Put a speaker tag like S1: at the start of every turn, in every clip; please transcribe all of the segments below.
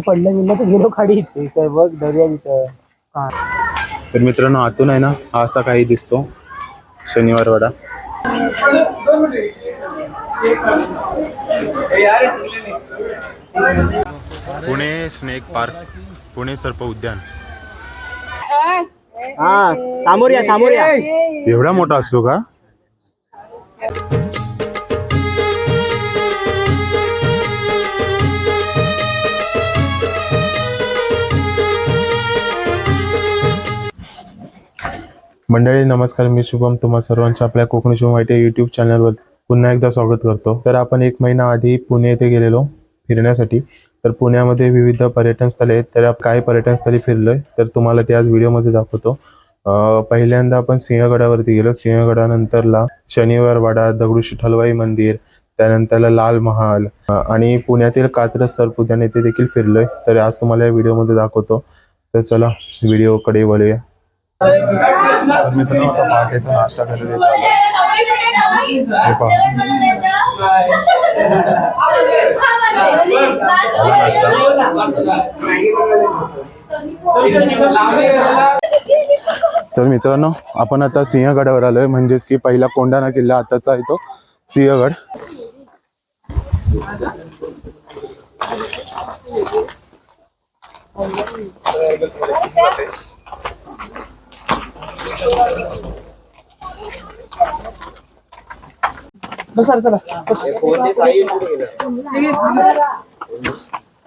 S1: पडलं गेलं तर गेलो खाडी काय बघ दर्या तिथं.
S2: तर मित्रांनो आतून आहे ना हा असा काही दिसतो शनिवार वाडा. पुणे स्नेक पार्क, पुणे सर्प उद्यान.
S1: हा समोर या.
S2: एवढा मोठा असतो का? मंडळी नमस्कार, मी शुभम तुम्हा सर्वांच्या आपल्या कोकणी शुभम वाईट यूट्यूब चॅनलवर पुन्हा एकदा स्वागत करतो. तर आपण 1 महिना आधी पुणे येथे गेलेलो फिरण्यासाठी. तर पुण्यामध्ये विविध पर्यटन स्थळे आहेत. तर काही पर्यटन स्थळी फिरलोय तर तुम्हाला ते आज व्हिडिओमध्ये दाखवतो. पहिल्यांदा आपण सिंहगडावरती गेलो. सिंहगडानंतरला शनिवार वाडा, दगडूशेठ हलवाई मंदिर, त्यानंतरला लाल महाल आणि पुण्यातील कात्रज सर्प उद्यान येथे देखील फिरलोय. तर आज तुम्हाला या व्हिडिओमध्ये दाखवतो. तर चला व्हिडिओकडे वळूया. तर मित्रांनो आता पहाटेचा नाश्ता करायला तर मित्रांनो आपण आता सिंहगडावर आलोय, म्हणजेच की पहिला कोंढाणा किल्ला आताचा आहे तो सिंहगड.
S1: बस चला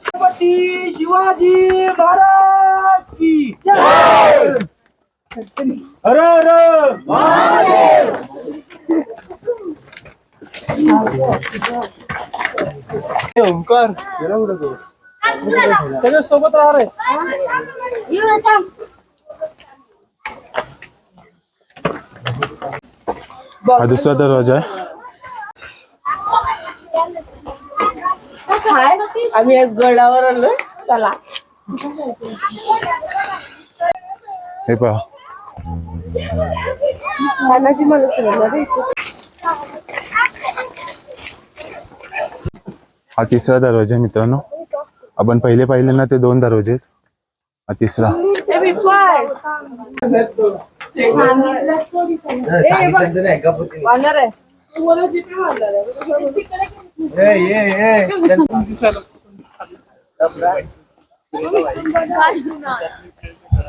S1: छत्रपती शिवाजी महाराज की जय. हर हर महादेव. ओंकार गेला कुठं तो? त्याच्या सोबत राहा रे.
S2: हा दुसरा दरवाजा आहे.
S1: आम्ही आज गडावर आलो. चला
S2: हे पहा, हा तिसरा दरवाजा आहे मित्रांनो. आपण पहिले पाहिले ना ते 2 दरवाजे आहेत, हा तिसरा.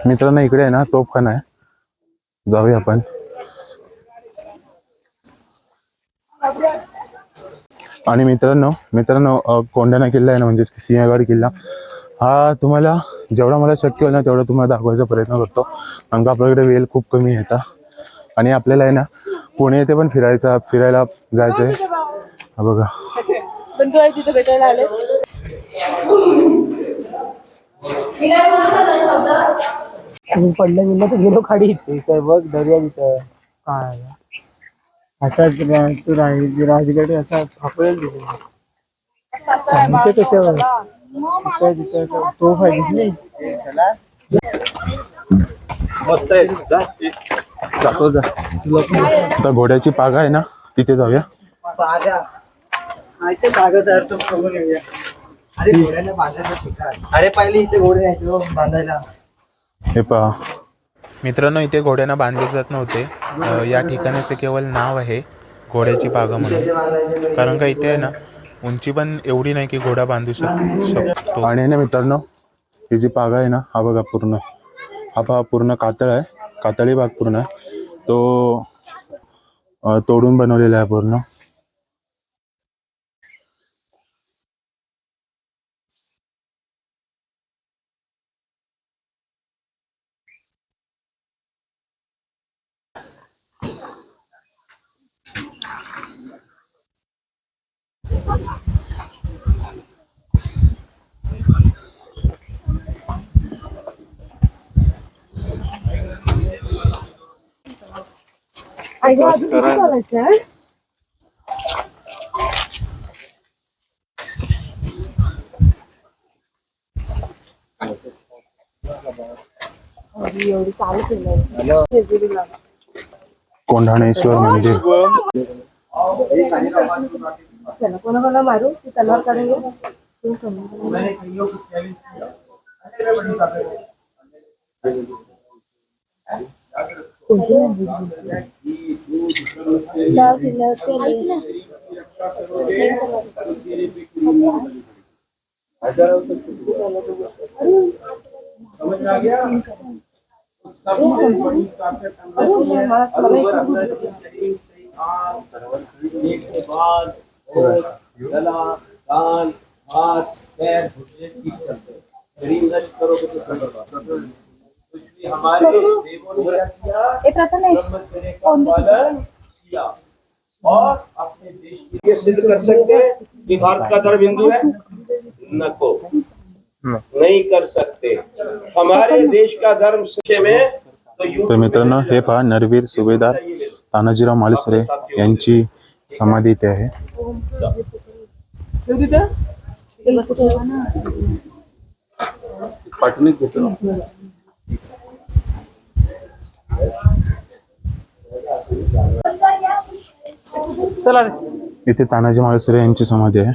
S2: मित्रांनो इकडे आहे ना तोफखाना आहे, जाऊया आपण. आणि मित्रांनो कोंढाणा किल्ला आहे ना, म्हणजेच सिंहगड किल्ला, हा तुम्हाला जेवढा मला शक्य होईल ना तेवढा तुम्हाला दाखवायचा प्रयत्न करतो. कारण का आपल्याकडे वेळ खूप कमी येतात आणि आपल्याला आहे ना पुणे येथे पण फिरायला जायचंय. हा बघा,
S1: तिथे भेटायला आले. पडलं गेलं तर गेलो खाडी काय बघ दर्या तिथं. काय असाच तू राजगड असा फापडेल तिथे कशावर तोफ आहे दिसली. मस्त आहे, दाखव जा.
S2: आता घोड्याची पागा आहे ना तिथे जाऊया.
S1: अरे पहिले इथे घोडे यायचे बांधायला.
S2: हे पहा मित्रांनो, इथे घोड्यांना बांधले जात नव्हते. या ठिकाणाचे केवळ नाव आहे घोड्याची पागा म्हणून. कारण का इथे आहे ना उंची पण एवढी नाही की घोडा बांधू शकतो. आणि ना मित्रांनो ही जी पागा आहे ना, हा बघा पूर्ण, हा पूर्ण कातळ आहे, कातळी भाग पूर्ण आहे तो तोडून बनवलेला आहे पूर्ण. कोंढाणेश्वर मंदिर.
S1: कोणाला मारू ती तलवार काढून.
S3: और अपने देश के लिए सिद्ध कर सकते हैं कि भारत का धर्म हिंदू है नको नहीं कर सकते हमारे देश का धर्म सच्चे में तो
S2: तर मित्रांनो हे पहा नरवीर सुभेदार तानाजीराव मालुसरे यांची समाधी इथे आहे.
S3: पाठवून घेतो
S1: चला
S2: इथे तानाजी मालुसरे यांची समाधी आहे.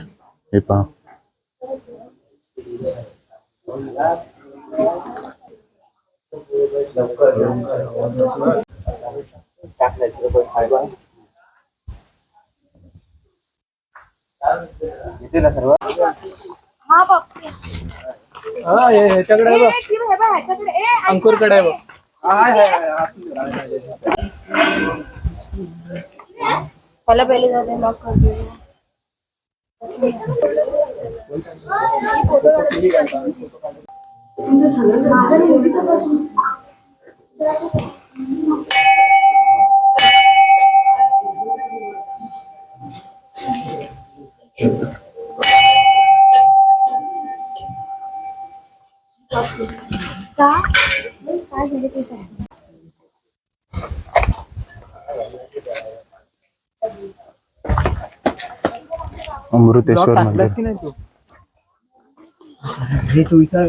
S2: हे पहा
S1: ह्याच्याकडे आहे बघ. अंकुरकडे आहे बघ.
S4: पहले पहले जाते लॉक कर दो. काय झाले ते सांग.
S2: अमृतेश्वर मंदिर.
S1: की नाही तू हे तू विचार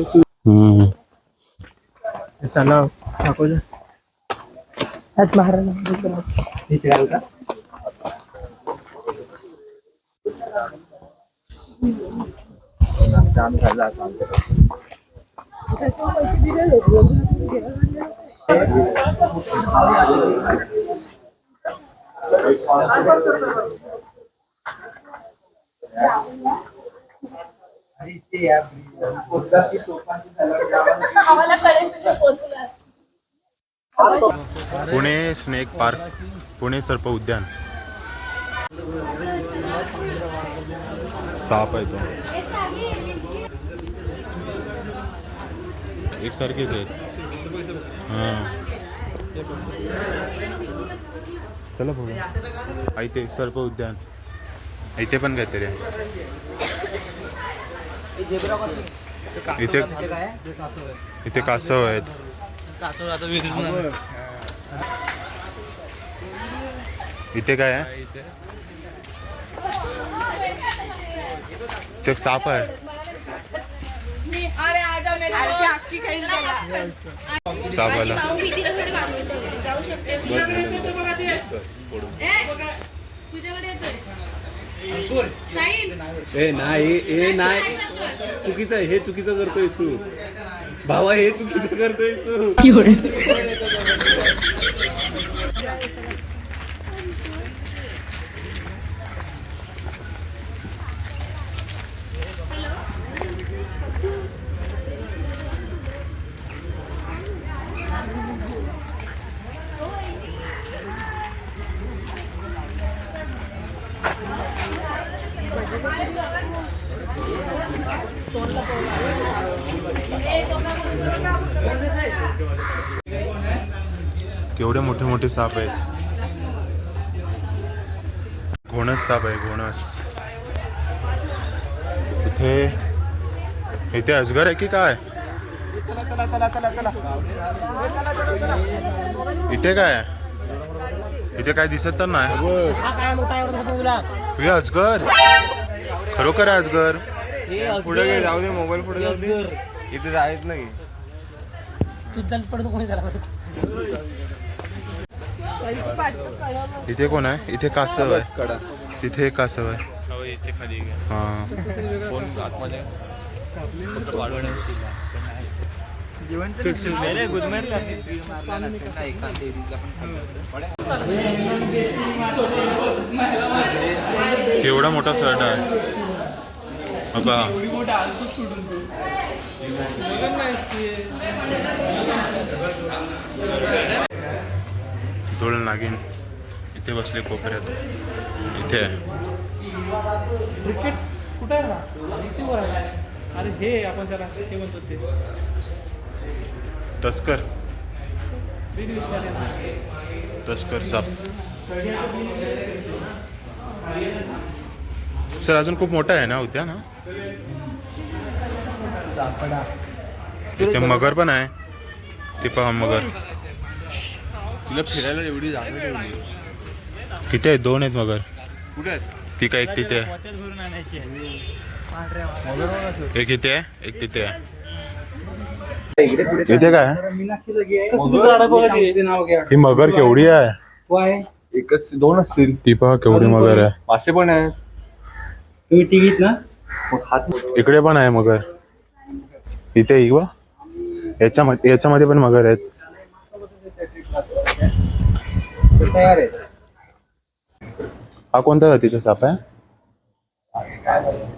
S1: त्याला दाखव महाराज
S2: पुणे स्नेक पार्क, पुणे सर्प उद्यान. साप आहे तो. एकसारखेच आहेत. हां चला बघू. इथे सर्प उद्यान, इथे पण काहीतरी आहे. इथे कासव आहेत. इथे काय आहे? ते साप आहे. साप आला.
S3: नाही चुकीचं हे चुकीचं करतोय तू भावा हे चुकीचं करतोय तू.
S2: केवढे मोठे मोठे साप आहेत. घोणस साप आहे, घोणस. इथे अजगर आहे की काय? इथे काय आहे? इथे काय दिसत तर नाही. हे अजगर खरोखर आहे. अजगर
S3: पुढे जाऊ दे, मोबाईल पुढे जाऊ दे. इथे जायच नाही.
S2: इथे कोण आहे? इथे कासव आहे. तिथे एक कासव आहे.
S5: इथे खाली
S2: हा
S5: फोन आतमध्ये फक्त वाढवण्याची
S2: केवढा मोठा शर्ट आहे बघा. धुळ नागिन इथे बसले कोपऱ्यात. इथे
S1: क्रिकेट कुठे आहे ना इथे वर आहे. अरे हे आपण त्याला हे म्हणतो ते
S2: तस्कर
S1: बिन विषारी
S2: तस्कर साप. सर अजून खूप मोठा आहे ना उद्यान ना. इथे मगर पण आहे. ते पहा मगर.
S5: तुला फिरायला एवढी जागा ठेवली.
S2: किती आहेत? 2 आहेत मगर.
S5: कुठे आहेत?
S2: ती काय एक तिथे आहे. एक इथे आहे एक तिथे आहे. इथे काय ही मगर केवढी आहे.
S5: एकच 2 असतील.
S2: ती पहा केवढी मगर आहे.
S5: मासे पण आहेत.
S1: तुम्ही तिघीत ना.
S5: मग हात
S2: इकडे पण आहे मगर. इथे इवा याच्यामध्ये पण मगर आहेत.
S1: तयार आहे.
S2: हा कोणत्या जातीचा साप आहे.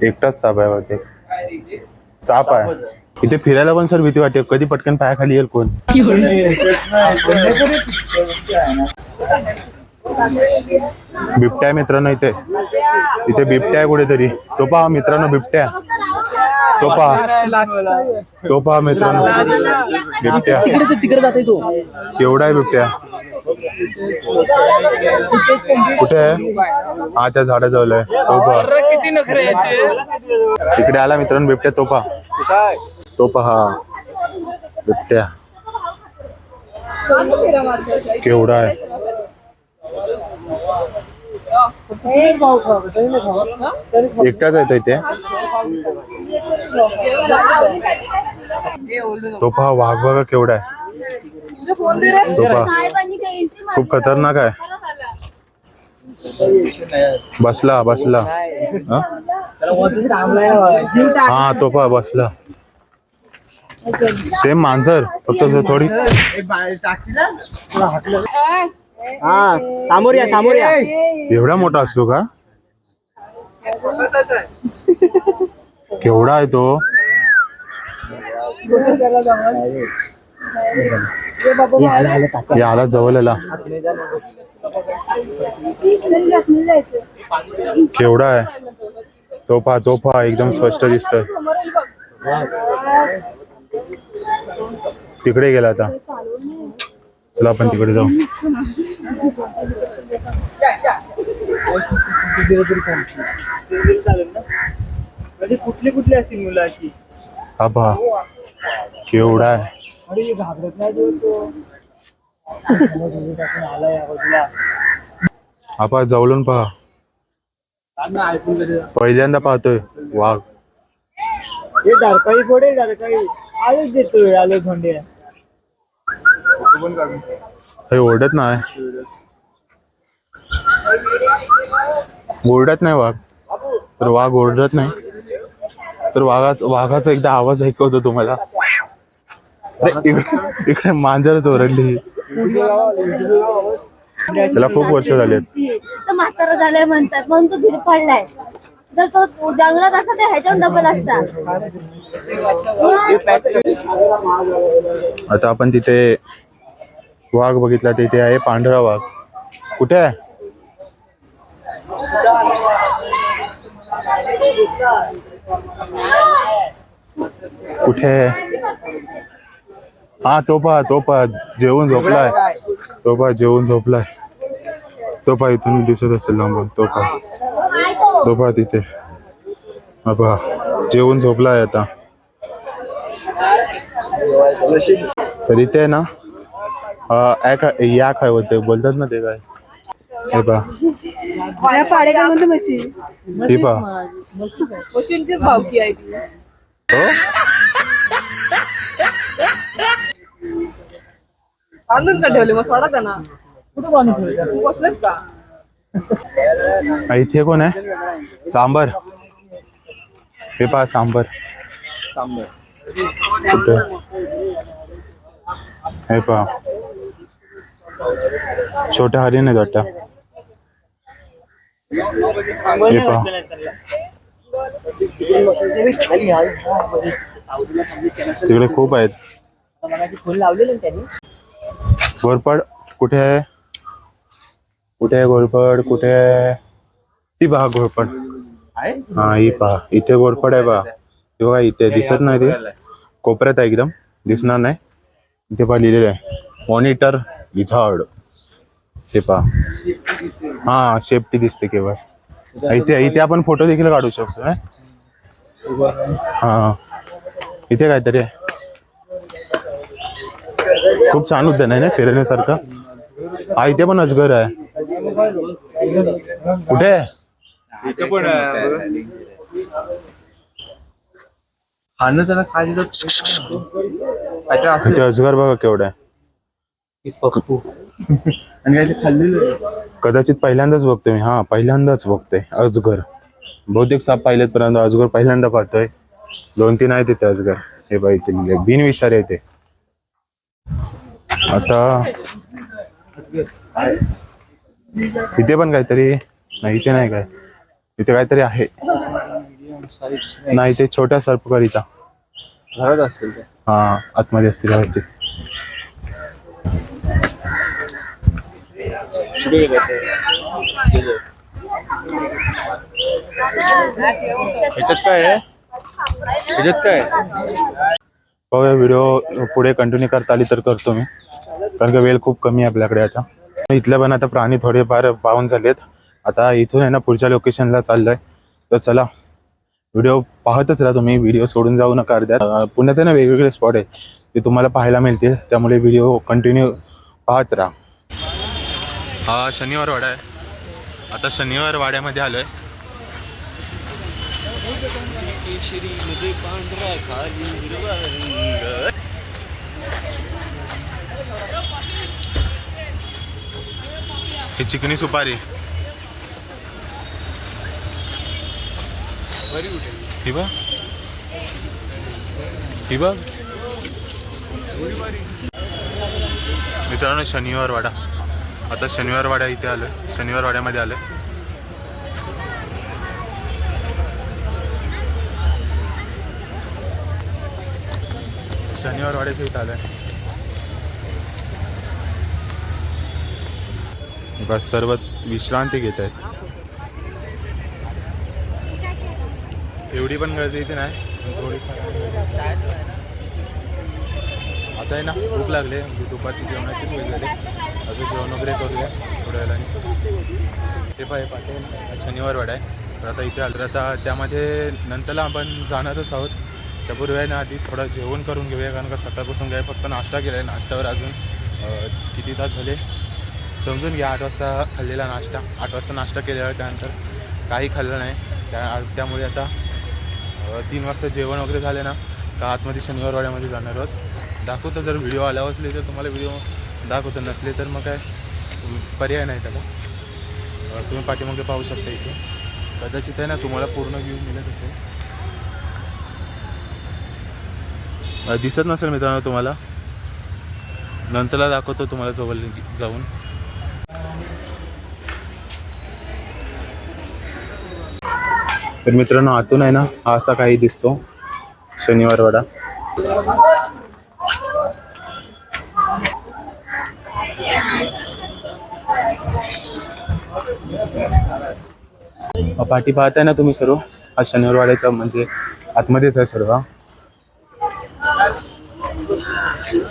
S2: एकटाच साप आहे वाटते. साप आहे. इथे फिरायला पण सर भीती वाटते. कधी पटकन पायाखाली येईल कोण. बिबट्या मित्रांनो इथे बिबट्या आहे कुठेतरी. तो पहा मित्रांनो बिबट्या. तो पहा मित्रांनो बिबट्या.
S1: तिकडे जाते तो.
S2: केवढा आहे बिबट्या. कुठे आहे. हा त्या झाडाजवळ आहे. तो पहा इकडे आला मित्रांनो बिबट्या. तो पहा बिबट्या केवढा आहे. एकटाच आहे तो इथे. तो पहा वाघ बघा केवढा आहे. तो पहा खूप खतरनाक आहे. बसला हा तो पहा बसला. सेम मांजर फक्त थोडी.
S1: समोर या.
S2: एवढा मोठा असतो का. केवढा आहे तो. याला जवळ आला. केवढा आहे. तो पहा एकदम स्पष्ट दिसतोय. तिकडे गेला आता. चला आपण तिकडे जाऊ.
S1: कुठली असतील मुलाची.
S2: हा पहा केवढा आहे.
S1: घाबरत नाही तो.
S2: हा पहा जवळून पहा. पहिल्यांदा पाहतोय वाघ.
S1: हे डरकाळी फोडे डरकाळी आलोच देतोय. आलो थंडी
S2: हे ओरडत नाही वाघ. तर वाघ ओरडत नाही. तर वाघाचा एकदा आवाज ऐकवतो तुम्हाला. इकडे मांजरच ओरडली. त्याला खूप वर्ष झालेत.
S4: म्हातारा झालाय म्हणतात म्हणून तो धीर पडलाय. जर तो जंगलात असता तर ह्याच्यावर डबल असता.
S2: आता आपण तिथे वाघ बघितला. तिथे आहे पांढरा वाघ. कुठे आहे. कुठे. हा तो पहा जेवून झोपलाय. तो पहा इथून दिसत असेल लांबून. तो पहा तिथे. हा पहा जेवून झोपलाय आता. तर इथे ना या काय होते बोलतात ना ते काय. हे पहा ती पहा.
S6: आणून का ठेवले मग सोडा त्यांना. कुठं बसलेत का.
S2: इथे कोण आहे? सांबर. हे पहा सांबर. कुठे? हे पहा छोट्या हरिण आहेत वाटतं. हे पहा तिकडे खूप आहेत. घोरपड कुठे आहे? कुठे आहे घोरपड? कुठे आहे ती? पहा घोरपड. हा ही पहा इथे घोरपड आहे. पहा ते बघा इथे दिसत नाही. ते कोपऱ्यात आहे एकदम दिसणार नाही. इथे पहा लिहिलेलं आहे मॉनिटर लिझार्ड. ते पहा हा शेपटी दिसते केवळ. इथे आपण फोटो देखील काढू शकतो. हा इथे काहीतरी आहे. खूप छान उद्यान आहे ना फिरण्यासारखं. हा इथे पण अजगर आहे. कुठे? इथे अजगर बघा केवढा आहे. कदाचित पहिल्यांदाच बघतोय मी. हा पहिल्यांदाच बघतोय अजगर. बहुतेक साप पाहिलेत परंतु अजगर पहिल्यांदा पाहतोय. 2-3 आहेत तिथे अजगर. हे बाई इथे बिनविषारी आहे ते. आता इथे पण काहीतरी नाही. इथे नाही काय. इथे काहीतरी आहे. नाही ते छोट्या सर्पकारीचा
S1: घरात असेल ते.
S2: हा आतमध्ये असतील घराची.
S1: ह्याच्यात काय आहे? ह्याच्यात काय आहे?
S2: बघा व्हिडिओ पुढे कंटिन्यू करता आली तर करतो मी, कारण का वेळ खूप कमी आहे आपल्याकडे. आता इथले पण आता प्राणी थोडेफार पाहून झालेत. आता इथून आहे ना पुढच्या लोकेशनला चाललोय. तर चला व्हिडिओ पाहतच राहा तुम्ही. व्हिडिओ सोडून जाऊ नका. अर्ध्यात पुण्यात आहे ना वेगवेगळे स्पॉट आहे ते तुम्हाला पाहायला मिळतील. त्यामुळे व्हिडिओ कंटिन्यू पाहत राहा. हा शनिवार वाडा आहे. आता शनिवार वाड्यामध्ये आलोय. ही चिकनी सुपारी. ही बघ ही बघ मित्रांनो शनिवार वाडा. आता शनिवार वाडा इथे आलोय. शनिवार वाड्यामध्ये आलोय. शनिवार वाड्याच्या इथे आलोय. बस सर्व विश्रांती घेत आहेत. एवढी पण गर्दी इथे नाही. आता आहे ना भूक लागले. म्हणजे दुपारची जेवणाचीच वेळ झाली. आता जेवण वगैरे करूया थोड्या वेळाने. ते पाहिजे शनिवार वाडा आहे. तर आता इथे आलं. आता त्यामध्ये नंतरला आपण जाणारच आहोत. त्यापूर्वी आहे ना आधी थोडं जेवण करून घेऊया, कारण का सकाळपासून काय फक्त नाश्ता केला आहे. नाश्त्यावर अजून किती तास झाले समजून घ्या. 8 वाजता खाल्लेला नाश्ता. 8 वाजता नाश्ता केल्यावर त्यानंतर काही खाल्लं नाही. त्यामुळे आता 3 वाजता जेवण वगैरे झाले ना का आतमध्ये शनिवार वाड्यामध्ये जाणार आहोत. दाखवतो जर व्हिडिओ आला असले तर तुम्हाला व्हिडिओ दाखवतो, नसले तर मग काय पर्याय नाही त्याला. तुम्ही पाठीमागे पाहू शकता. इथे कदाचित आहे ना तुम्हाला पूर्ण व्ह्यू मिळत असेल. दिसत नसेल मित्रांनो तुम्हाला. नंतरला दाखवतो तुम्हाला जवळ जाऊन. तर मित्रांनो आतून आहे ना हा असा काही दिसतो शनिवार वाडा. पाठी पाहताय ना तुम्ही सर्व. हा शनिवार वाड्याच्या म्हणजे आतमध्येच आहे सर्व.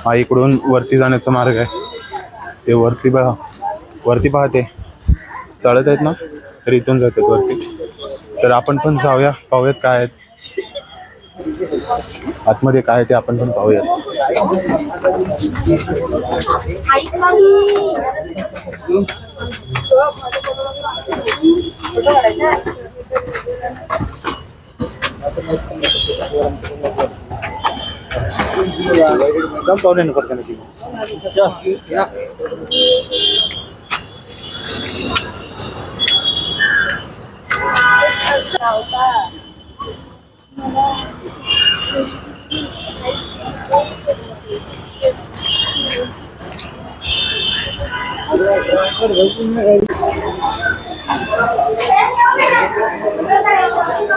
S2: हा इकडून वरती जाण्याचा मार्ग आहे. ते वरती पाहते चालत आहेत ना, तर इथून जातात वरती. तर आपण पण जाऊया, पाहूयात काय आहेत आतमध्ये. काय ते आपण पण पाहूयात.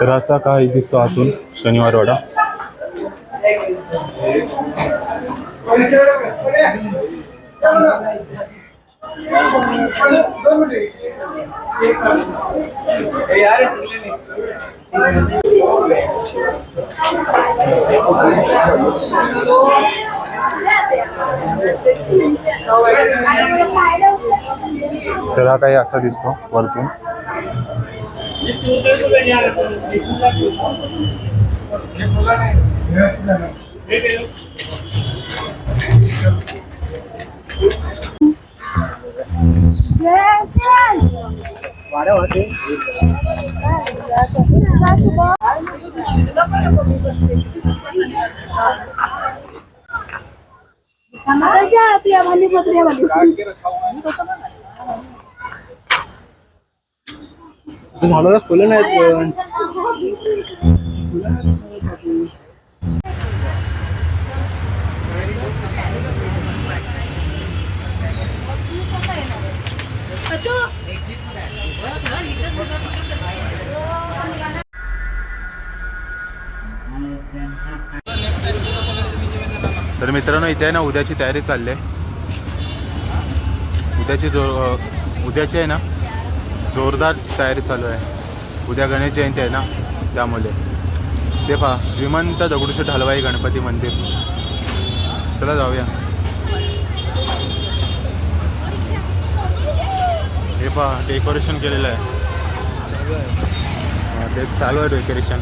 S2: तर असा काही दिसतो आतून शनिवार वाडा. तर हा काही असा दिसतो वरतून.
S1: झाडाला फुलं नाहीत पण.
S2: तर मित्रांनो इथे आहे ना उद्याची तयारी चालली आहे. उद्याची आहे ना जोरदार तयारी चालू आहे. उद्या गणेश जयंती आहे ना त्यामुळे. ते पहा श्रीमंत दगडूशेठ हलवाई गणपती मंदिर. चला जाऊया. हे पहा डेकोरेशन केलेलं आहे. ते चालू आहे डेकोरेशन.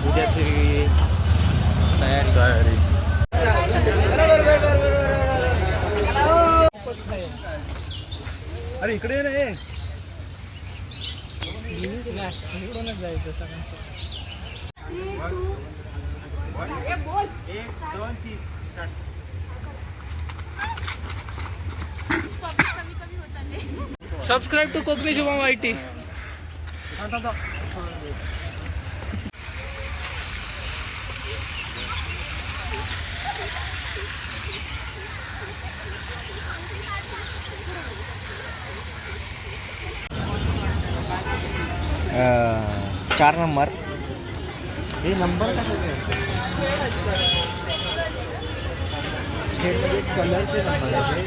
S1: उद्याची
S2: तयारी.
S1: अरे इकडे रे. इकडूनच जायचं सगळं.
S6: Subscribe to Konkani Shubham YT.
S1: चार नंबर हे नंबर कलरचे नंबर आहे.